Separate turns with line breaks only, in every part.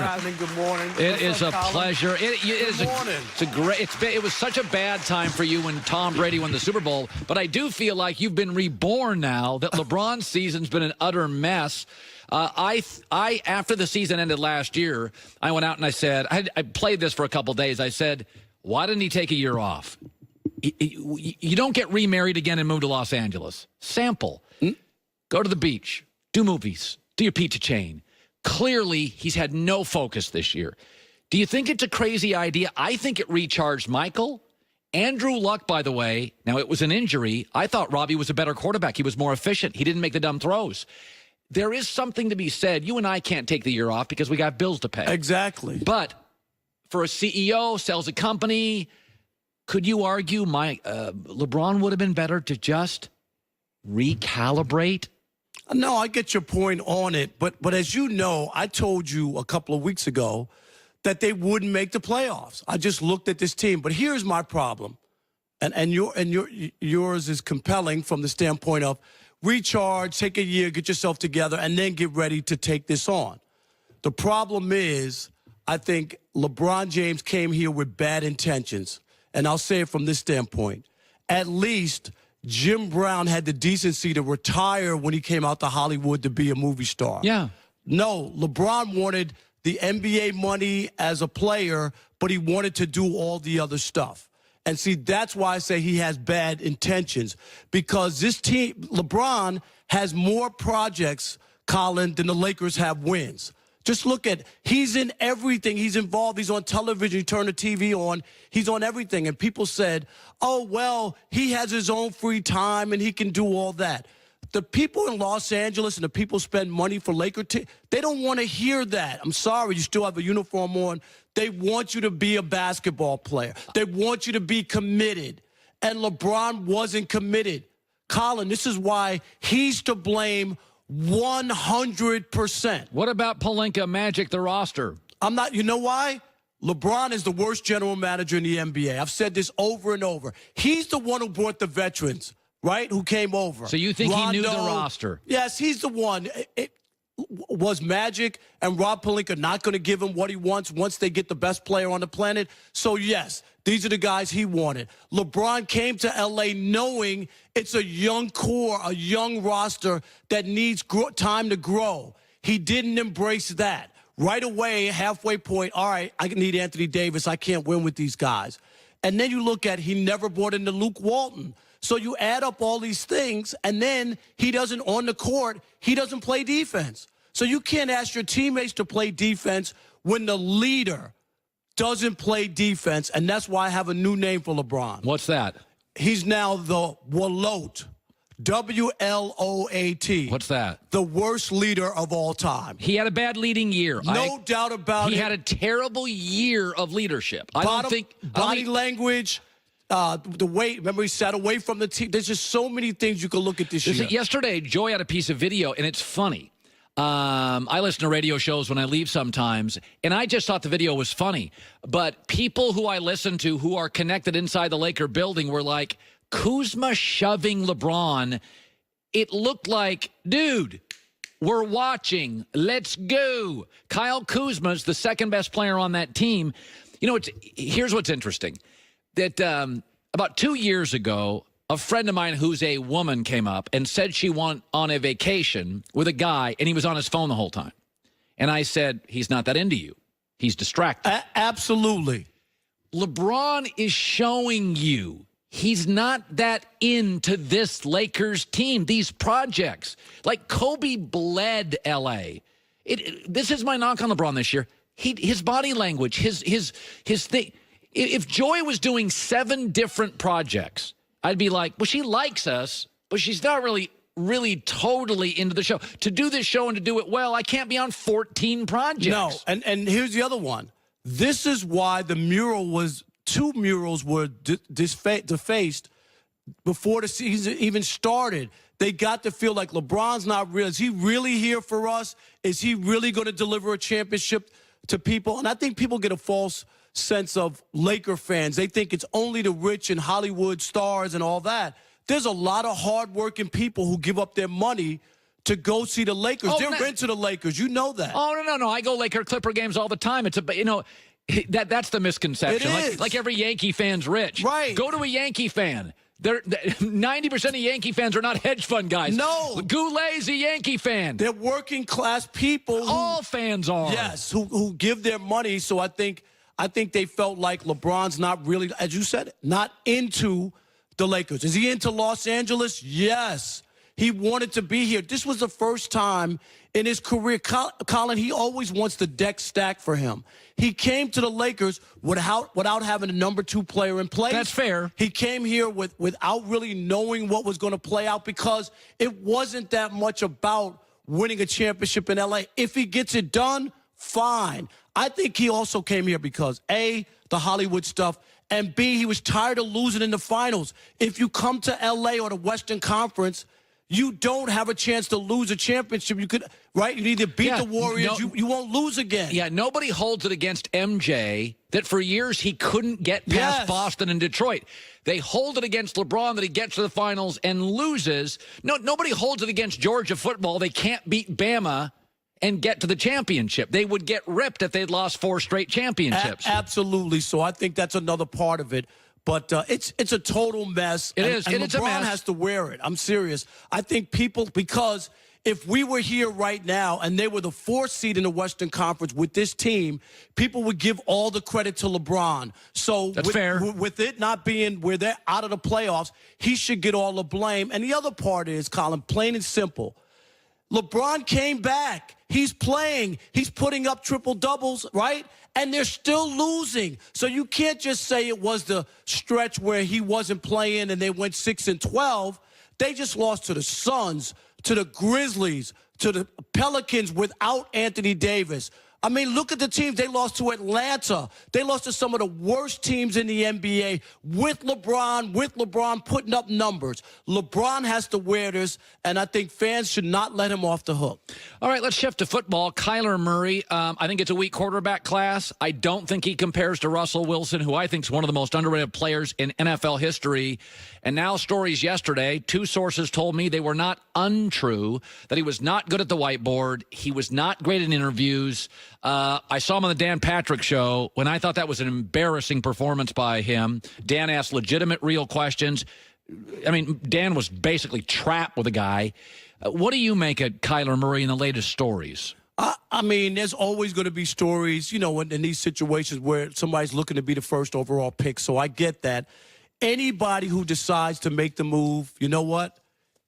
happening? Good morning.
It is a
Colin?
pleasure. It was such a bad time for you when Tom Brady won the Super Bowl, but I do feel like you've been reborn now, that LeBron's season's been an utter mess. After the season ended last year, I went out and I said, I played this for a couple days. I said, why didn't he take a year off? You don't get remarried again and move to Los Angeles. Sample. Go to the beach. Do movies. Do your pizza chain. Clearly, he's had no focus this year. Do you think it's a crazy idea? I think it recharged Michael. Andrew Luck, by the way, now it was an injury. I thought Robbie was a better quarterback. He was more efficient. He didn't make the dumb throws. There is something to be said. You and I can't take the year off because we got bills to pay.
Exactly.
But for a CEO, sells a company, could you argue LeBron would have been better to just recalibrate?
No, I get your point on it, but as you know, I told you a couple of weeks ago that they wouldn't make the playoffs. I just looked at this team, but here's my problem, and yours is compelling from the standpoint of recharge, take a year, get yourself together, and then get ready to take this on. The problem is, I think LeBron James came here with bad intentions, and I'll say it from this standpoint. At least Jim Brown had the decency to retire when he came out to Hollywood to be a movie star.
Yeah.
No, LeBron wanted the NBA money as a player, but he wanted to do all the other stuff. And see, that's why I say he has bad intentions, because this team, LeBron, has more projects, Colin, than the Lakers have wins. Just look at, he's in everything. He's involved. He's on television. You turn the TV on. He's on everything. And people said, oh, well, he has his own free time and he can do all that. The people in Los Angeles and the people spend money for Laker team, they don't want to hear that. I'm sorry, you still have a uniform on. They want you to be a basketball player. They want you to be committed. And LeBron wasn't committed. Colin, this is why he's to blame 100%.
What about Pelinka, Magic, the roster?
I'm not, you know why? LeBron is the worst general manager in the NBA. I've said this over and over. He's the one who brought the veterans, right, who came over.
So you think
Rondo,
he knew the roster?
Yes, he's the one. Was Magic and Rob Pelinka not going to give him what he wants once they get the best player on the planet? So, yes, these are the guys he wanted. LeBron came to L.A. knowing it's a young core, a young roster that needs time to grow. He didn't embrace that. Right away, halfway point, all right, I need Anthony Davis. I can't win with these guys. And then you look at he never brought in the Luke Walton. So you add up all these things, and then he doesn't, on the court, he doesn't play defense. So you can't ask your teammates to play defense when the leader doesn't play defense, and that's why I have a new name for LeBron.
What's that?
He's now the Wloat, W-L-O-A-T.
What's that?
The worst leader of all time.
He had a bad leading year.
No doubt about it.
He had a terrible year of leadership.
Body language. The way, remember, he sat away from the team. There's just so many things you can look at this year.
Yesterday, Joy had a piece of video, and it's funny. I listen to radio shows when I leave sometimes, and I just thought the video was funny. But people who I listen to who are connected inside the Laker building were like, Kuzma shoving LeBron. It looked like, dude, we're watching. Let's go. Kyle Kuzma's the second best player on that team. You know, here's what's interesting. That about 2 years ago, a friend of mine who's a woman came up and said she went on a vacation with a guy, and he was on his phone the whole time. And I said, he's not that into you. He's distracted.
Absolutely.
LeBron is showing you he's not that into this Lakers team, these projects. Like Kobe bled L.A. This is my knock on LeBron this year. His body language, his thing. If Joy was doing 7 different projects, I'd be like, well, she likes us, but she's not really totally into the show. To do this show and to do it well, I can't be on 14 projects.
No, and here's the other one. This is why the mural was, 2 murals were defaced before the season even started. They got to feel like LeBron's not real. Is he really here for us? Is he really going to deliver a championship to people? And I think people get a false sense of Laker fans. They think it's only the rich and Hollywood stars and all that. There's a lot of hardworking people who give up their money to go see the Lakers.
Oh,
They're into the Lakers. You know that.
Oh, no. I go Laker-Clipper games all the time. That's the misconception.
It is.
Like every Yankee fan's rich.
Right.
Go to a Yankee fan. 90% of Yankee fans are not hedge fund guys.
No.
Goulet's a Yankee fan.
They're working class people.
All fans are.
Yes, who give their money. So I think they felt like LeBron's not really, as you said, not into the Lakers. Is he into Los Angeles? Yes. He wanted to be here. This was the first time in his career. Colin, he always wants the deck stacked for him. He came to the Lakers without having a number 2 player in place.
That's fair.
He came here without really knowing what was going to play out because it wasn't that much about winning a championship in L.A. If he gets it done, fine. I think he also came here because, A, the Hollywood stuff, and B, he was tired of losing in the finals. If you come to L.A. or the Western Conference, you don't have a chance to lose a championship. You could, right? You need to beat the Warriors. You won't lose again.
Yeah, nobody holds it against MJ that for years he couldn't get past Boston and Detroit. They hold it against LeBron that he gets to the finals and loses. Nobody holds it against Georgia football. They can't beat Bama and get to the championship. They would get ripped if they'd lost 4 straight championships.
Absolutely. So I think that's another part of it. But it's a total mess.
It is.
And
it's a
LeBron
mess.
has to wear it. I'm serious. I think people, because if we were here right now and they were the 4th seed in the Western Conference with this team, people would give all the credit to LeBron. So
that's fair.
With it not being where they're out of the playoffs, he should get all the blame. And the other part is, Colin, plain and simple, LeBron came back. He's playing. He's putting up triple-doubles, right? And they're still losing. So you can't just say it was the stretch where he wasn't playing and they went 6-12. They just lost to the Suns, to the Grizzlies, to the Pelicans without Anthony Davis. I mean, look at the teams. They lost to Atlanta. They lost to some of the worst teams in the NBA with LeBron putting up numbers. LeBron has to wear this, and I think fans should not let him off the hook.
All right, let's shift to football. Kyler Murray, I think it's a weak quarterback class. I don't think he compares to Russell Wilson, who I think is one of the most underrated players in NFL history. And now stories yesterday, 2 sources told me they were not untrue, that he was not good at the whiteboard. He was not great in interviews. I saw him on the Dan Patrick show when I thought that was an embarrassing performance by him. Dan asked legitimate, real questions. I mean, Dan was basically trapped with a guy. What do you make of Kyler Murray in the latest stories?
I mean, there's always going to be stories, you know, in these situations where somebody's looking to be the first overall pick. So I get that. Anybody who decides to make the move, you know what?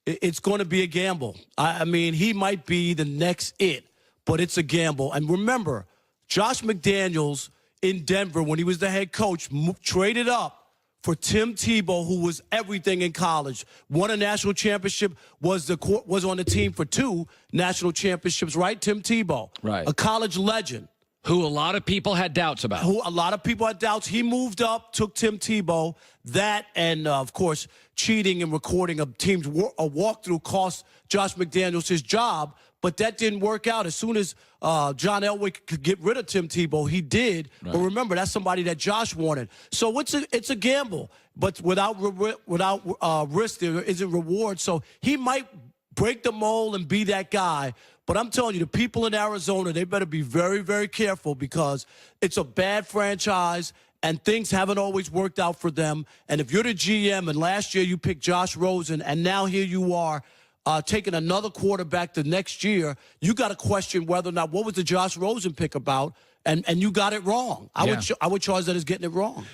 It's going to be a gamble. I mean, he might be the next it, but it's a gamble. And remember, Josh McDaniels in Denver, when he was the head coach, traded up for Tim Tebow, who was everything in college. Won a national championship, was on the team for 2 national championships, right? Tim Tebow,
right?
A college legend.
Who a lot of people had doubts about.
Who a lot of people had doubts. He moved up, took Tim Tebow. That and, of course, cheating and recording a team's a walkthrough cost Josh McDaniels his job. But that didn't work out. As soon as John Elway could get rid of Tim Tebow, he did. Right. But remember, that's somebody that Josh wanted. So it's a gamble. But without risk, there isn't reward. So he might break the mold and be that guy. But I'm telling you, the people in Arizona, they better be very, very careful because it's a bad franchise and things haven't always worked out for them. And if you're the GM and last year you picked Josh Rosen and now here you are taking another quarterback the next year, you got to question whether or not what was the Josh Rosen pick about. And you got it wrong. I would charge that as getting it wrong.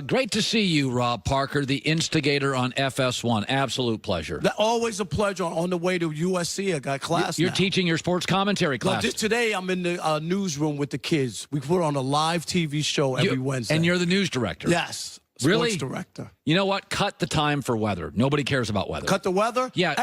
Great to see you, Rob Parker, the instigator on FS1. Absolute pleasure.
Always a pleasure. On the way to USC, I got class
You're
now.
Teaching your sports commentary class.
Today I'm in the newsroom with the kids. We put on a live TV show every Wednesday.
And you're the news director?
Yes.
Really?
Sports director.
You know what? Cut the time for weather. Nobody cares about weather.
Cut the weather?
Yeah.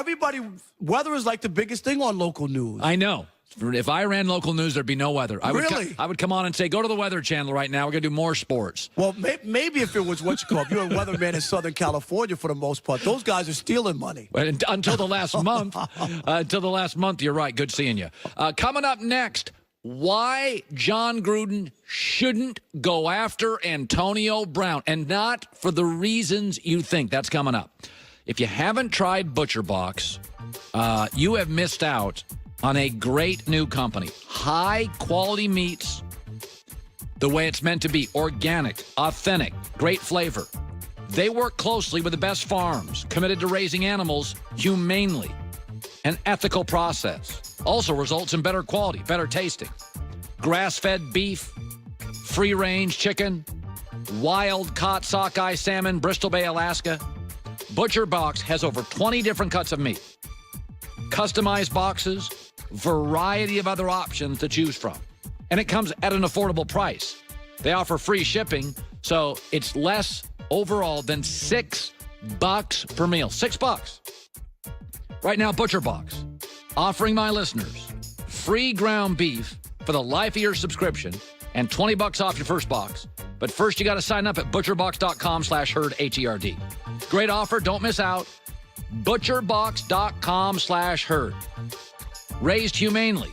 Weather is like the biggest thing on local news.
I know. If I ran local news, there'd be no weather. I would come on and say, go to the Weather Channel right now. We're going to do more sports.
Well, maybe if it was what you call, if you're a weatherman in Southern California for the most part, those guys are stealing money.
Until the last month. You're right. Good seeing you. Coming up next, why John Gruden shouldn't go after Antonio Brown, and not for the reasons you think. That's coming up. If you haven't tried Butcher Box, You have missed out on a great new company. High-quality meats, the way it's meant to be. Organic, authentic, great flavor. They work closely with the best farms, committed to raising animals humanely. An ethical process. Also results in better quality, better tasting. Grass-fed beef, free-range chicken, wild-caught sockeye salmon, Bristol Bay, Alaska. Butcher Box has over 20 different cuts of meat. Customized boxes, variety of other options to choose from. And it comes at an affordable price. They offer free shipping, so it's less overall than $6 per meal. $6. Right now, Butcher Box, offering my listeners free ground beef for the life of your subscription and $20 off your first box. But first, you got to sign up at butcherbox.com/herd, H-E-R-D. Great offer. Don't miss out. Butcherbox.com/herd. Raised humanely.